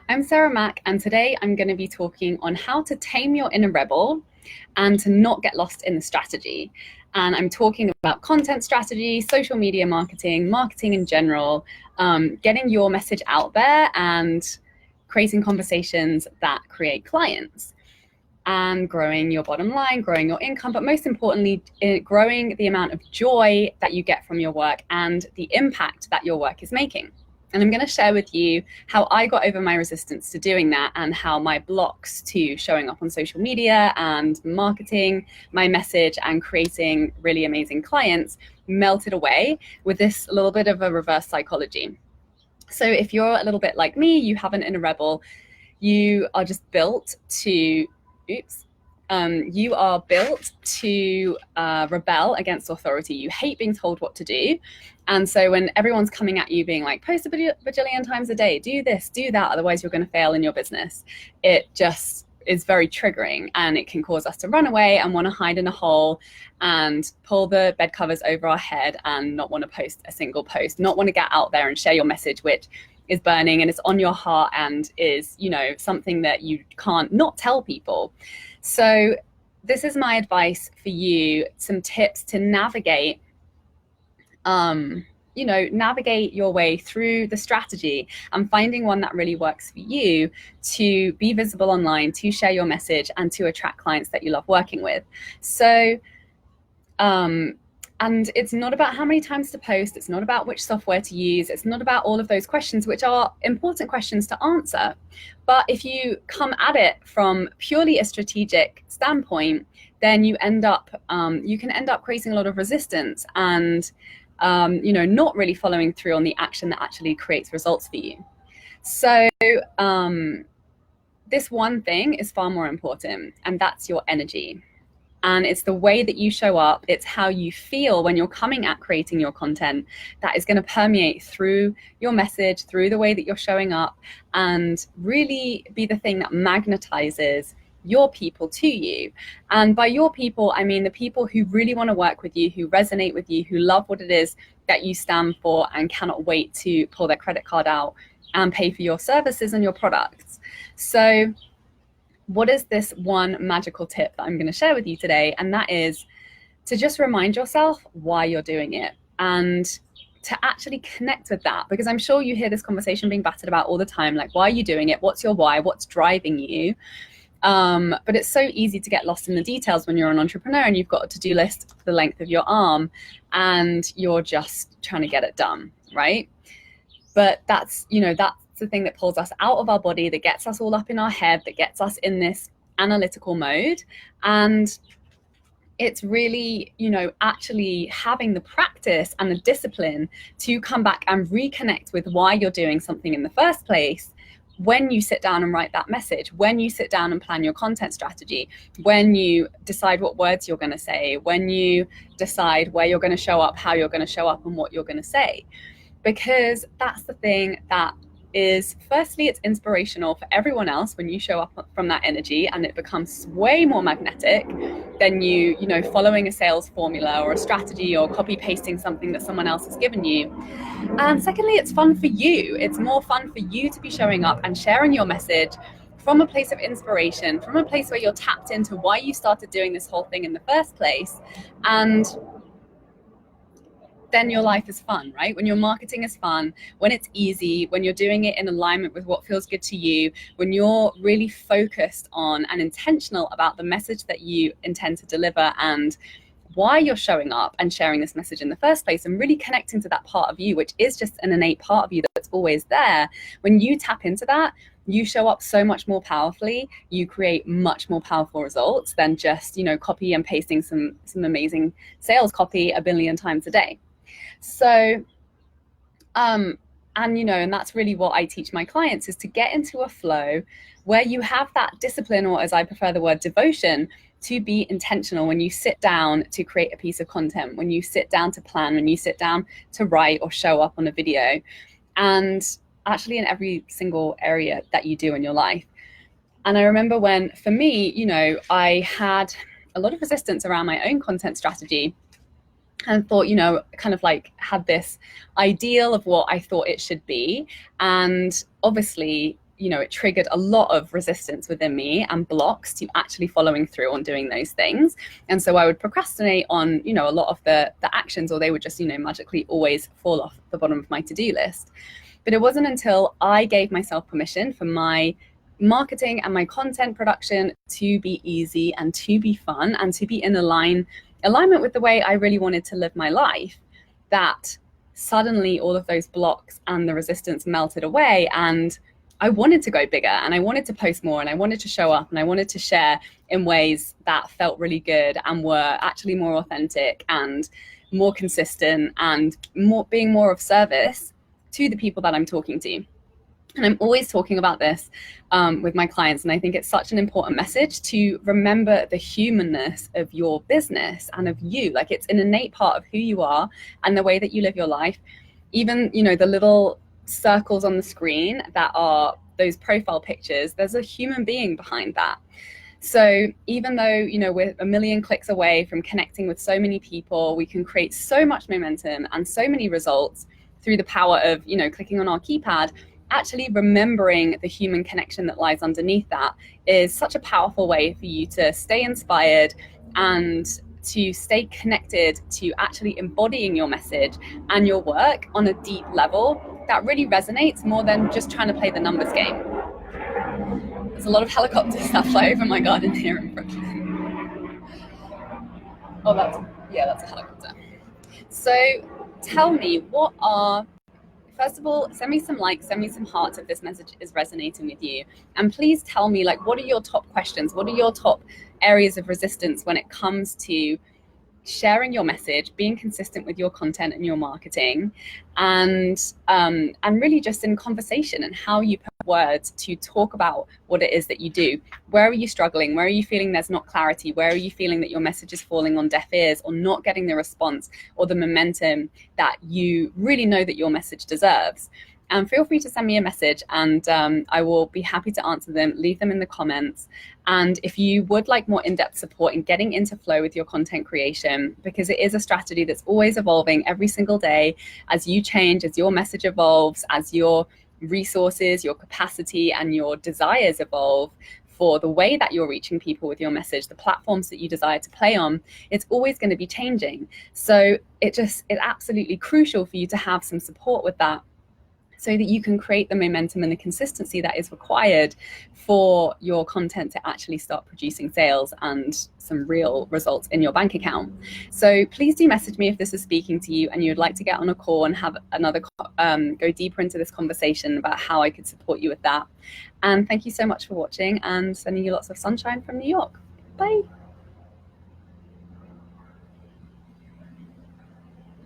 I'm Sarah Mack, and today I'm going to be talking on how to tame your inner rebel and to not get lost in the strategy. And I'm talking about content strategy, social media marketing, marketing in general, getting your message out there and creating conversations that create clients and growing your bottom line, growing your income, but most importantly, growing the amount of joy that you get from your work and the impact that your work is making. And I'm going to share with you how I got over my resistance to doing that and how my blocks to showing up on social media and marketing my message and creating really amazing clients melted away with this little bit of a reverse psychology. So if you're a little bit like me, you have an inner rebel, you are just built to, you are built to rebel against authority. You hate being told what to do. And so when everyone's coming at you being like, post a bajillion times a day, do this, do that, otherwise you're going to fail in your business, it just is very triggering, and it can cause us to run away and want to hide in a hole and pull the bed covers over our head and not want to post a single post, not want to get out there and share your message, which is burning and it's on your heart and is, something that you can't not tell people. So this is my advice for you, some tips to navigate navigate your way through the strategy and finding one that really works for you to be visible online, to share your message, and to attract clients that you love working with. So, and it's not about how many times to post. It's not about which software to use. It's not about all of those questions, which are important questions to answer. But if you come at it from purely a strategic standpoint, then you can end up creating a lot of resistance and not really following through on the action that actually creates results for you. So this one thing is far more important, and that's your energy. And it's the way that you show up. It's how you feel when you're coming at creating your content that is going to permeate through your message, through the way that you're showing up, and really be the thing that magnetizes your people to you. And by your people, I mean the people who really want to work with you, who resonate with you, who love what it is that you stand for and cannot wait to pull their credit card out and pay for your services and your products. So what is this one magical tip that I'm going to share with you today? And that is to just remind yourself why you're doing it and to actually connect with that, because I'm sure you hear this conversation being battered about all the time, like, why are you doing it? What's your why? What's driving you? But it's so easy to get lost in the details when you're an entrepreneur and you've got a to-do list the length of your arm and you're just trying to get it done, right? But that's the thing that pulls us out of our body, that gets us all up in our head, that gets us in this analytical mode. And it's really, actually having the practice and the discipline to come back and reconnect with why you're doing something in the first place. When you sit down and write that message, when you sit down and plan your content strategy, when you decide what words you're going to say, when you decide where you're going to show up, how you're going to show up, and what you're going to say. Because that's the thing that is, firstly, it's inspirational for everyone else when you show up from that energy, and it becomes way more magnetic than you following a sales formula or a strategy or copy pasting something that someone else has given you. And secondly, it's fun for you. It's more fun for you to be showing up and sharing your message from a place of inspiration, from a place where you're tapped into why you started doing this whole thing in the first place. And then your life is fun, right? When your marketing is fun, when it's easy, when you're doing it in alignment with what feels good to you, when you're really focused on and intentional about the message that you intend to deliver and why you're showing up and sharing this message in the first place, and really connecting to that part of you, which is just an innate part of you that's always there. When you tap into that, you show up so much more powerfully. You create much more powerful results than just, copy and pasting some amazing sales copy a billion times a day. So, and that's really what I teach my clients, is to get into a flow where you have that discipline, or as I prefer the word, devotion, to be intentional when you sit down to create a piece of content, when you sit down to plan, when you sit down to write or show up on a video, and actually in every single area that you do in your life. And I remember when, for me, I had a lot of resistance around my own content strategy and thought, kind of like had this ideal of what I thought it should be. And obviously it triggered a lot of resistance within me and blocks to actually following through on doing those things. And so I would procrastinate on, a lot of the actions, or they would just, magically always fall off the bottom of my to-do list. But it wasn't until I gave myself permission for my marketing and my content production to be easy and to be fun and to be in alignment with the way I really wanted to live my life, that suddenly all of those blocks and the resistance melted away, and I wanted to go bigger, and I wanted to post more, and I wanted to show up, and I wanted to share in ways that felt really good and were actually more authentic and more consistent and being more of service to the people that I'm talking to. And I'm always talking about this with my clients, and I think it's such an important message to remember the humanness of your business and of you. Like, it's an innate part of who you are and the way that you live your life. Even, the little circles on the screen that are those profile pictures, there's a human being behind that. So even though, we're a million clicks away from connecting with so many people, we can create so much momentum and so many results through the power of, clicking on our keypad. Actually remembering the human connection that lies underneath that is such a powerful way for you to stay inspired and to stay connected to actually embodying your message and your work on a deep level that really resonates more than just trying to play the numbers game. There's a lot of helicopters that fly over my garden here in Brooklyn. Oh, that's a helicopter. So tell me, first of all, send me some likes, send me some hearts if this message is resonating with you. And please tell me, what are your top questions? What are your top areas of resistance when it comes to sharing your message, being consistent with your content and your marketing, and really just in conversation and how you put words to talk about what it is that you do. Where are you struggling? Where are you feeling there's not clarity? Where are you feeling that your message is falling on deaf ears or not getting the response or the momentum that you really know that your message deserves? And feel free to send me a message, and I will be happy to answer them. Leave them in the comments. And if you would like more in-depth support in getting into flow with your content creation, because it is a strategy that's always evolving every single day as you change, as your message evolves, as your resources, your capacity, and your desires evolve for the way that you're reaching people with your message, the platforms that you desire to play on, it's always going to be changing. So it's absolutely crucial for you to have some support with that, so that you can create the momentum and the consistency that is required for your content to actually start producing sales and some real results in your bank account. So please do message me if this is speaking to you and you'd like to get on a call and have another go deeper into this conversation about how I could support you with that. And thank you so much for watching, and sending you lots of sunshine from New York. Bye.